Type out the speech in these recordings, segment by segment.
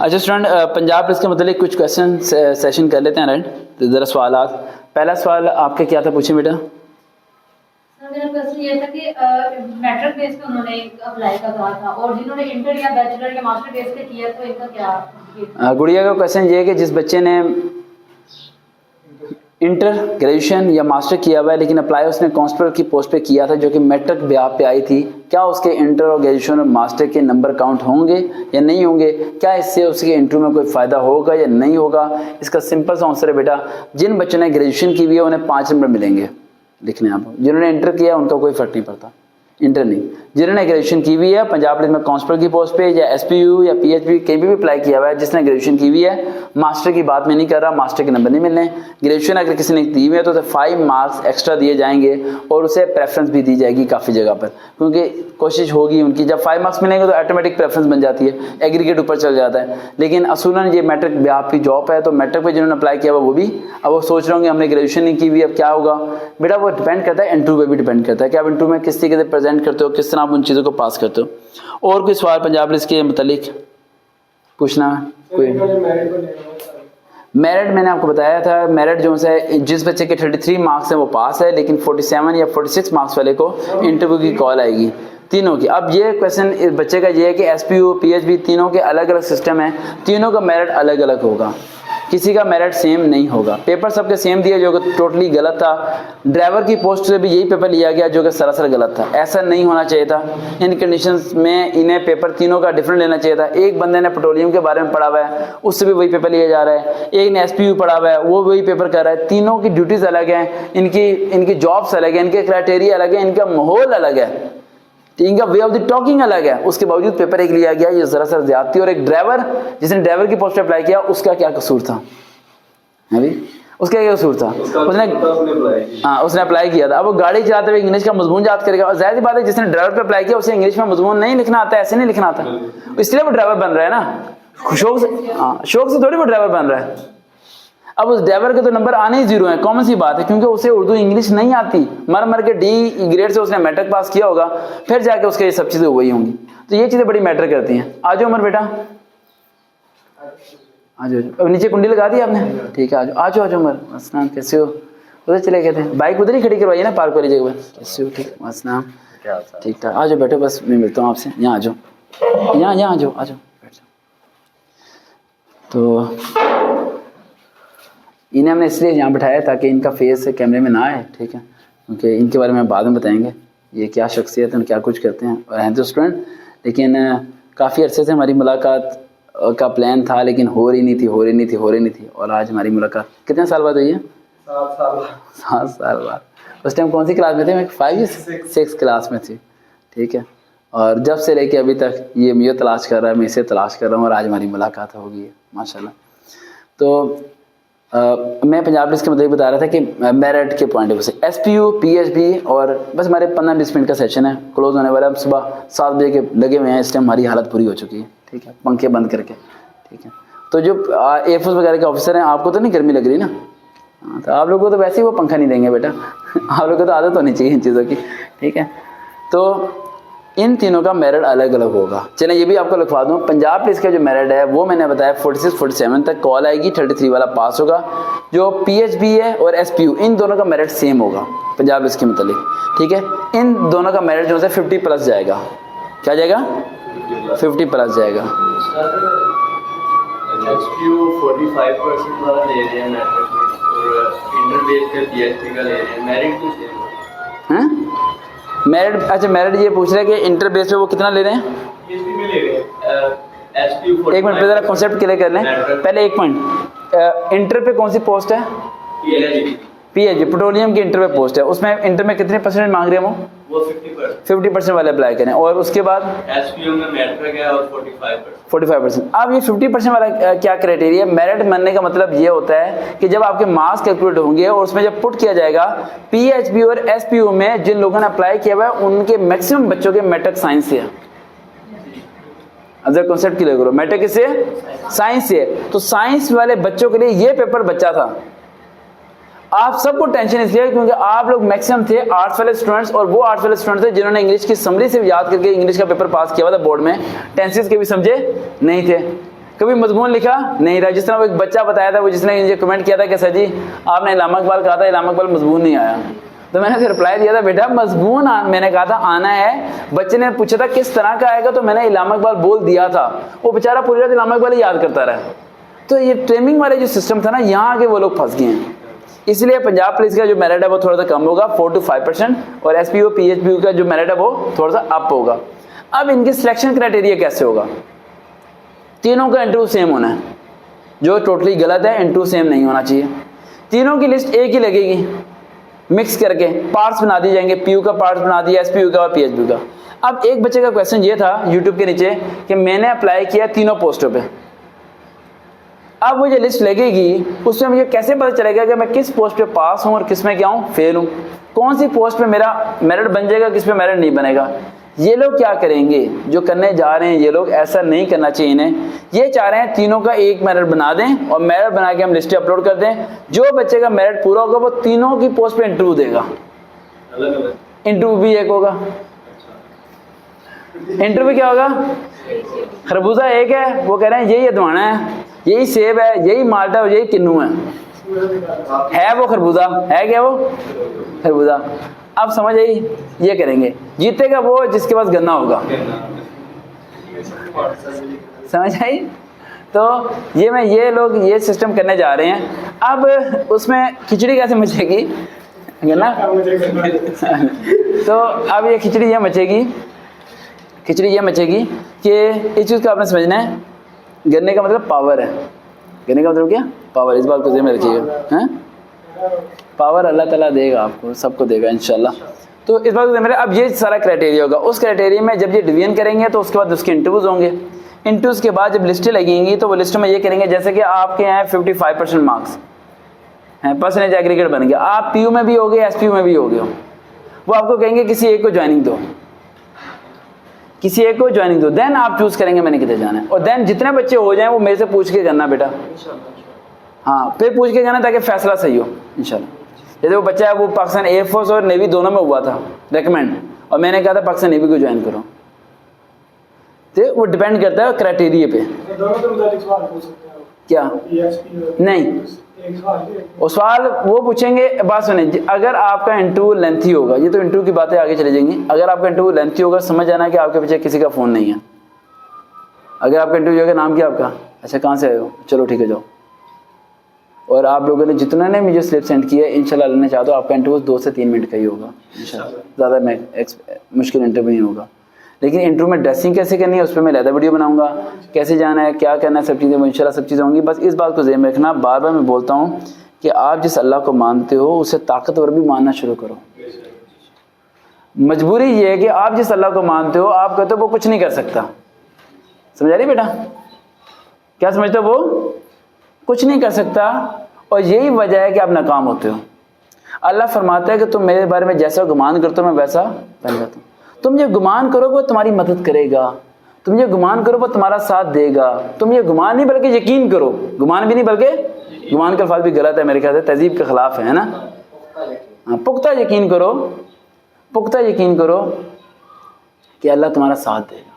अच्छा student, Punjab police के मतलब कुछ क्वेश्चन सेशन कर लेते हैं, राइट? तो ज़रा सवाल। पहला सवाल आपके क्या था, पूछे बेटा। मेरा क्वेश्चन ये था कि मैट्रिक बेस पे उन्होंने अप्लाई का कहा था और जिन्होंने इंटर या बैचलर या मास्टर बेस पे किया तो इनका क्या? गुड़िया का क्वेश्चन ये है कि जिस बच्चे ने इंटर, ग्रेजुएशन या मास्टर किया हुआ है लेकिन अप्लाई उसने कांस्टेबल की पोस्ट पे किया था जो कि मैट्रिक ब्याह पे आई थी, क्या उसके इंटर और ग्रेजुएशन और मास्टर के नंबर काउंट होंगे या नहीं होंगे? क्या इससे उसके इंटरव्यू में कोई फ़ायदा होगा या नहीं होगा? इसका सिंपल सा आंसर है बेटा, जिन बच्चों ने ग्रेजुएशन की हुई है उन्हें 5 नंबर मिलेंगे, लिखने आप। जिन्होंने इंटर किया उनका कोई फर्क नहीं पड़ता, इंटर नहीं। जिन्होंने ग्रेजुएशन की हुई है पंजाब पुलिस में कांस्टेबल की पोस्ट पे या एसपीयू या पीएचपी कहीं भी अप्लाई किया हुआ है, जिसने ग्रेजुएशन की हुई है, मास्टर की बात में नहीं कर रहा, मास्टर के नंबर नहीं मिलने। ग्रेजुएशन अगर किसी ने दी हुई है तो उसे 5 मार्क्स एक्स्ट्रा दिए जाएंगे और उसे प्रेफरेंस भी दी जाएगी काफ़ी जगह पर, क्योंकि कोशिश होगी उनकी। जब 5 मार्क्स मिलेंगे तो ऑटोमेटिक प्रेफरेंस बन जाती है, एग्रीगेट ऊपर चल जाता है। लेकिन असूलन ये मैट्रिक आपकी जॉब है, तो मैट्रिक पे जिन्होंने अप्लाई किया हुआ वो भी अब वो सोच रहे होंगे हमने ग्रेजुएशन नहीं की हुई, अब क्या होगा? बेटा वो डिपेंड करता है, इंटरव्यू पे भी डिपेंड करता है कि आप इंटरव्यू में किस तरीके से प्रेजेंट करते हो, किस तरह आप उन चीज़ों को पास करते हो। और कोई सवाल पंजाब पुलिस के मुतालिक पूछना? कोई मेरिट मैंने आपको बताया था, मेरिट जो है जिस बच्चे के 33 मार्क्स हैं वो पास है, लेकिन 47 या 46 मार्क्स वाले को इंटरव्यू की कॉल आएगी, तीनों की। अब ये क्वेश्चन इस बच्चे का ये है कि एसपीयू पीएचबी तीनों के अलग अलग सिस्टम है, तीनों का मेरिट अलग अलग होगा, किसी का मेरिट सेम नहीं होगा। पेपर सबके सेम दिया जो कि टोटली गलत था। ड्राइवर की पोस्ट से भी यही पेपर लिया गया जो कि सरासर गलत था, ऐसा नहीं होना चाहिए था। इन कंडीशंस में इन्हें पेपर तीनों का डिफरेंट लेना चाहिए था। एक बंदे ने पेट्रोलियम के बारे में पढ़ा हुआ है, उससे भी वही पेपर लिया जा रहा है, एक ने एसपीयू पढ़ा हुआ है वो वही पेपर कर रहा है। तीनों की ड्यूटीज अलग हैं, इनकी जॉब्स अलग है, इनके क्राइटेरिया अलग है, इनका माहौल अलग है, इनका वे ऑफ द टॉकिंग अलग है, उसके बावजूद पेपर एक लिया गया, ये जरा सा ज्यादती। और एक ड्राइवर जिसने ड्राइवर की पोस्ट पे अप्लाई किया उसका क्या कसूर था? अभी उसका क्या कसूर था? उसने अप्लाई किया था। अब वो गाड़ी चलाते हुए इंग्लिश का मजमून याद करेगा, और जाहिर सी बात है जिसने ड्राइवर पे अप्लाई किया उसे इंग्लिश में मजमून नहीं लिखना आता, ऐसे नहीं लिखना आता, इसलिए वो ड्राइवर बन रहा है ना, शौक से थोड़ी वो ड्राइवर बन रहा है। अब उस ड्राइवर के तो नंबर आने ही 0 है, कॉमन सी बात है, क्योंकि उसे उर्दू इंग्लिश नहीं आती, मर के डी ग्रेड से उसने मैट्रिक पास किया होगा, फिर जाके उसके ये सब चीजें वही होंगी। तो ये चीजें बड़ी मैटर करती हैं। आ जाओ उमर बेटा, आ जाओ। अब नीचे कुंडी लगा दी आपने? ठीक है, आ जाओ उमर। अस्सलाम, कैसे हो? उधर चले गए थे, बाइक उधर ही खड़ी करवाइए ना पार्क वाली जगह पर। कैसे हो? ठीक, अस्सलाम, ठीक ठाक। आ जाओ बैठो, बस मैं मिलता हूँ आपसे। यहाँ आ जाओ, यहाँ आ जाओ, बैठ जाओ। तो इन्हें हमने इसलिए यहाँ बिठाया ताकि इनका फेस कैमरे में ना आए, ठीक है, क्योंकि इनके बारे में बाद में बताएंगे ये क्या शख्सियत है, क्या कुछ करते हैं। और हैं तो स्टूडेंट, लेकिन काफ़ी अरसे से हमारी मुलाकात का प्लान था, लेकिन हो रही नहीं थी। और आज हमारी मुलाकात कितने साल बाद हुई है? 7 साल बाद। उस टाइम कौन सी क्लास में थे? मैं 5 या 6 क्लास में थी, ठीक है। और जब से लेके अभी तक ये मुझे तलाश कर रहा है, मैं इसे तलाश कर रहा हूँ, और आज हमारी मुलाकात हो गई है माशाल्लाह। तो मैं पंजाब पुलिस के मतलब बता रहा था कि मेरिट के पॉइंट ऑफ व्यू से एसपीयू पीएचबी, और बस हमारे 15-20 मिनट का सेशन है, क्लोज होने वाला है। सुबह 7 बजे के लगे हुए हैं, इस टाइम हमारी हालत पूरी हो चुकी है, ठीक है, पंखे बंद करके, ठीक है। तो जो एयरफोर्स वगैरह के ऑफिसर हैं, आपको तो नहीं गर्मी लग रही ना? तो आप लोगों को तो वैसे ही वो पंखा नहीं देंगे बेटा आप लोगों को तो आदत होनी चाहिए इन चीज़ों की, ठीक है। तो इन तीनों का मेरिट अलग अलग होगा। चलें ये भी आपको लिखवा दूं, पंजाब पुलिस का जो मेरिट है वो मैंने बताया 46-47 तक कॉल आएगी, 33 वाला पास होगा। जो पीएचबी है और एसपीयू, इन दोनों का मेरिट सेम होगा पंजाब पुलिस के मुतालिक, ठीक है। इन दोनों का मेरिट जो है 50+ जाएगा। क्या जाएगा? 50+ जाएगा। एसपीयू 45% वाला ले रहे हैं मैट्रिक में, और इंटर बेस पे पीएचबी का ले रहे हैं, मेरिट तो सेम है। मेरिट, अच्छा मेरिट ये पूछ रहे हैं कि इंटर बेस पे वो कितना ले रहे हैं? पीएचबी में ले रहे हैं। एसपीयू एक मिनट जरा कॉन्सेप्ट क्लियर कर लें पहले, एक पॉइंट। इंटर पे कौन सी पोस्ट है? पीएचबी, पेट्रोलियम की इंटर पे पोस्ट है। उसमें इंटर में कितने % मांग रहे हैं वो 50% वाले अप्लाई करें। और उसके बाद एसपीयू में मैट्रिक है और 45%। अब ये 50% वाला क्या क्राइटेरिया? मेरिट मानने का मतलब ये होता है कि जब आपके मार्क्स कैलकुलेट होंगे और उसमें जब पुट किया जाएगा पीएचबी और एसपीयू में जिन लोगों ने अप्लाई किया हुआ है उनके मैक्सिमम बच्चों के मैट्रिक साइंस से है। अब कॉन्सेप्ट क्लियर करो, मैट्रिक किससे? साइंस से। तो साइंस वाले बच्चों के लिए ये पेपर बच्चा था। आप सबको टेंशन इसलिए क्योंकि आप लोग मैक्सिमम थे आर्ट्स वाले स्टूडेंट्स, और वो आर्ट्स वाले स्टूडेंट्स थे जिन्होंने इंग्लिश की समरी से याद करके इंग्लिश का पेपर पास किया हुआ था बोर्ड में, टेंसेस के भी समझे नहीं थे। कभी मजमून लिखा नहीं रहा। जिस तरह वो एक बच्चा बताया था, वो जिसने मुझे कमेंट किया था कि सर जी आपने इलामा इकबाल कहा था, इलामा इकबाल मजमून नहीं आया। तो मैंने फिर रिप्लाई दिया था, बेटा मजमून मैंने कहा था आना है। बच्चे ने पूछा था किस तरह का आएगा, तो मैंने इलामा इकबाल बोल दिया था। वो बेचारा पूरी रात इलामा इकबाल ही याद करता रहा। तो ये ट्रेनिंग वाले जो सिस्टम था ना, यहाँ आके वो लोग फंस गए हैं। इसलिए पंजाब पुलिस का जो मेरिट है वो थोड़ा सा कम होगा, 4 to 5%, और एसपीओ पीएचपीओ का जो मेरिट है वो थोड़ा सा अप होगा। अब इनकी सिलेक्शन क्राइटेरिया कैसे होगा? तीनों का इंटरव्यू सेम होना है, जो टोटली गलत है। इंटरव्यू सेम नहीं होना चाहिए। तीनों की लिस्ट एक ही लगेगी, मिक्स करके पार्ट्स बना दिए जाएंगे। पीयू का पार्ट्स बना दिया, एसपीयू का और पीएचपी का। अब एक बच्चे का क्वेश्चन ये था यूट्यूब के नीचे कि मैंने अप्लाई किया तीनों पोस्टों पे। अब वो जो लिस्ट लगेगी उसमें मुझे कैसे पता चलेगा कि मैं किस पोस्ट पे पास हूं और किस में क्या हूं, फेल हूं? कौन सी पोस्ट पे मेरा मेरिट बन जाएगा, किस पे मेरिट नहीं बनेगा? ये लोग क्या करेंगे, जो करने जा रहे हैं ये लोग, ऐसा नहीं करना चाहिए इन्हें। ये चाह रहे हैं तीनों का एक मेरिट बना दें और मेरिट बना के हम लिस्टें अपलोड कर दें। जो बच्चे का मेरिट पूरा होगा वो तीनों की पोस्ट पे इंटरव्यू देगा। इंटरव्यू भी एक होगा। इंटरव्यू क्या होगा? खरबूजा एक है, वो कह रहे हैं यही अदवाना है, यही सेब है, यही माल्टा है, यही किन्नू है वो खरबूजा है। क्या वो खरबूजा? अब समझ आई? ये करेंगे। जीतेगा वो जिसके पास गन्ना होगा। समझ आई? तो ये लोग ये सिस्टम करने जा रहे हैं। अब उसमें खिचड़ी कैसे मचेगी? गन्ना तो अब ये खिचड़ी ये मचेगी कि इस चीज़ को आपने समझना है। गन्ने का मतलब पावर है। गन्ने का मतलब क्या? पावर। इस बात को ध्यान में रखिएगा। हैं? पावर अल्लाह ताला देगा आपको, सबको देगा इंशाल्लाह। तो इस बात को ध्यान में। अब ये सारा क्राइटेरिया होगा। उस क्राइटेरिया में जब ये डिवीजन करेंगे तो उसके बाद उसके इंटरव्यूज होंगे। इंटरव्यूज के बाद जब लिस्टें लगेंगी तो वो लिस्ट में ये करेंगे, जैसे कि आपके यहाँ 55% मार्क्स हैं, परसेंटेज एग्रीगेट बन गया। आप पीयू में भी हो गए, एसपीयू में भी हो गए, वो आपको कहेंगे किसी एक को ज्वाइनिंग दो, किसी एक को ज्वाइनिंग दो। देन आप चूज करेंगे मैंने किधर जाना है। और देन जितने बच्चे हो जाएं वो मेरे से पूछ के करना बेटा। हाँ, फिर पूछ के जाना ताकि फैसला सही हो इंशाल्लाह। जैसे वो बच्चा है वो पाकिस्तान एयरफोर्स और नेवी दोनों में हुआ था रेकमेंड, और मैंने कहा था पाकिस्तान नेवी को ज्वाइन करो। तो वो डिपेंड करता है क्राइटेरिया पे। क्या नहीं, उस सवाल वो पूछेंगे। बात सुने, अगर आपका इंटरव्यू लेंथी होगा, ये तो इंटरव्यू की बातें आगे चली जाएंगी। अगर आपका इंटरव्यू लेंथी होगा, समझ जाना कि आपके पीछे किसी का फोन नहीं है। अगर आपका इंटरव्यू होगा, नाम क्या आपका? अच्छा, कहाँ से आए हो? चलो ठीक है, जाओ। और आप लोगों ने जितना ने मुझे स्लिप सेंड किया, इंशाल्लाह लेना चाहते हो, आपका इंटरव्यू 2 से 3 मिनट का ही होगा इंशाल्लाह। ज़्यादा मुश्किल इंटरव्यू नहीं होगा। लेकिन इंटरव्यू में ड्रेसिंग कैसे करनी है उस पर मैं ज़्यादा वीडियो बनाऊंगा। कैसे जाना है, क्या करना है, सब चीज़ें इंशाल्लाह सब चीज़ें होंगी। बस इस बात को ज़हन में रखना। बार बार मैं बोलता हूँ कि आप जिस अल्लाह को मानते हो उसे ताकतवर भी मानना शुरू करो। मजबूरी ये है कि आप जिस अल्लाह को मानते हो, आप कहते हो वो कुछ नहीं कर सकता। समझ आ रही बेटा? क्या समझते हो? वो कुछ नहीं कर सकता, और यही वजह है कि आप नाकाम होते हो। अल्लाह फरमाता है कि तुम मेरे बारे में जैसा गुमान करते हो मैं वैसा बन जाता हूँ। तुम ये गुमान करो वो तुम्हारी मदद करेगा, तुम ये गुमान करो वो तुम्हारा साथ देगा। तुम ये गुमान नहीं बल्कि यकीन करो। गुमान भी नहीं बल्कि गुमान का अल्फाज भी गलत है मेरे ख्याल से, तहजीब के खिलाफ है ना। हाँ, पुख्ता यकीन करो, पुख्ता यकीन करो कि अल्लाह तुम्हारा साथ देगा।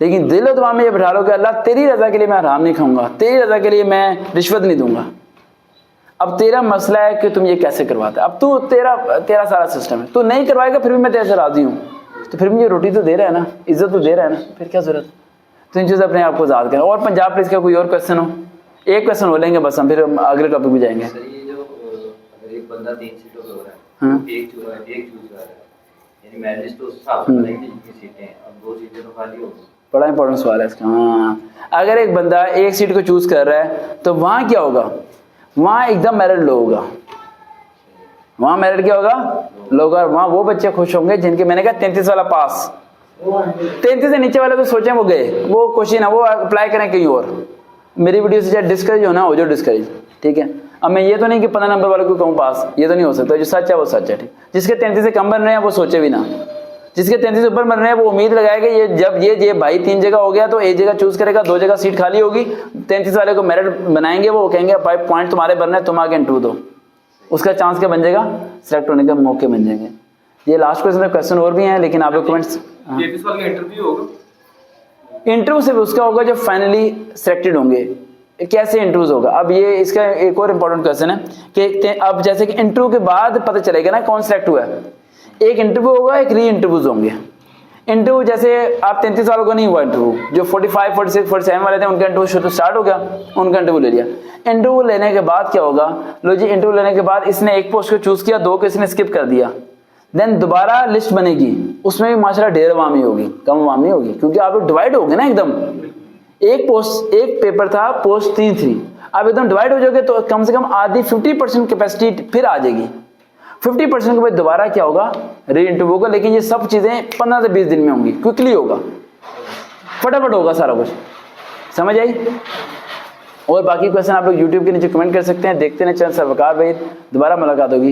लेकिन दिल और दिमाग में ये बिठा लो कि अल्लाह तेरी रजा के लिए मैं हराम नहीं खाऊंगा, तेरी रजा के लिए मैं रिश्वत नहीं दूंगा। अब तेरा मसला है कि तुम ये कैसे करवाते। अब तू तेरा सारा सिस्टम है, तू नहीं करवाएगा फिर भी मैं तेरे से राजी हूँ, तो फिर मुझे रोटी तो दे रहा है ना, इज्जत तो दे रहा है ना, फिर क्या जरूरत? तो इन चीज़ अपने आप को आज़ाद करें। और पंजाब पुलिस का कोई और क्वेश्चन हो? एक क्वेश्चन हो लेंगे बस हम, फिर हम अगले टॉपिक में जाएंगे। सर ये जो अगर एक बंदा 3 सीटों पे हो रहा है, एक चूज कर रहा है, यानी मैरिज तो उस हिसाब से बनाएंगे जितनी सीटें हैं, अब 2 सीटें तो खाली होगी। बड़ा इंपॉर्टेंट सवाल है इसका। हाँ, अगर एक बंदा एक सीट को चूज कर रहा है तो वहाँ क्या होगा? वहाँ एकदम मेरिट लो होगा। वहाँ मेरिट क्या होगा? लो होगा। वहाँ वो बच्चे खुश होंगे जिनके, मैंने कहा 33 वाला पास, 33 से नीचे वाले तो सोचें वो गए, वो क्वेश्चन है, वो अप्लाई करें कहीं और। मेरी वीडियो से चाहे डिस्करेज होना हो, जो डिस्करेज, ठीक है। अब मैं ये तो नहीं कि 15 नंबर वाले को कहूँ पास, ये तो नहीं हो सकता। जो सच है वो सच है, ठीक। जिसके 33 से कम बन रहे हैं वो सोचे भी ना, जिसके 33 से ऊपर बन रहे हैं वो उम्मीद लगाएगा ये जब ये भाई 3 जगह हो गया तो एक जगह चूज करेगा, 2 जगह सीट खाली होगी, 33 वाले को मेरिट बनाएंगे, वो कहेंगे 5 पॉइंट तुम्हारे बनने हैं, तुम आगे इंटरव्यू दो। उसका चांस क्या बन जाएगा? सिलेक्ट होने के मौके बन जाएंगे। ये लास्ट क्वेश्चन और भी हैं, लेकिन आप लोग कमेंट्स। 33 वाले का इंटरव्यू होगा इंटरव्यू सिर्फ उसका होगा जो फाइनली सिलेक्टेड होंगे। कैसे इंटरव्यूज होगा? अब ये इसका एक और इंपॉर्टेंट क्वेश्चन है कि अब जैसे कि इंटरव्यू के बाद पता चलेगा ना कौन सिलेक्ट हुआ है। एक इंटरव्यू होगा, एक री इंटरव्यूज होंगे। इंटरव्यू जैसे आप 33 सालों का नहीं हुआ इंटरव्यू, जो 45, 46, 47 वाले थे उनका इंटरव्यू स्टार्ट हो गया, उनका इंटरव्यू ले लिया। इंटरव्यू लेने के बाद क्या होगा? लो जी, इंटरव्यू लेने के बाद इसने एक पोस्ट को चूज किया, 2 को इसने स्किप कर दिया, देन दोबारा लिस्ट बनेगी, उसमें भी माशाल्लाह ढेर अवामी होगी, कम अवामी होगी, क्योंकि आप लोग डिवाइड हो गए ना एकदम। एक पोस्ट, एक पेपर था, पोस्ट 3 थी, अब एकदम डिवाइड हो जाओगे तो कम से कम आधी 50% कैपेसिटी फिर आ जाएगी। 50% के बाद दोबारा क्या होगा? री इंटरव्यू होगा। लेकिन ये सब चीजें 15 से 20 दिन में होंगी, क्विकली होगा, फटाफट होगा सारा कुछ। समझ आई? और बाकी क्वेश्चन आप लोग YouTube के नीचे कमेंट कर सकते हैं। देखते हैं चैनल सर वकार भाई, दोबारा मुलाकात होगी।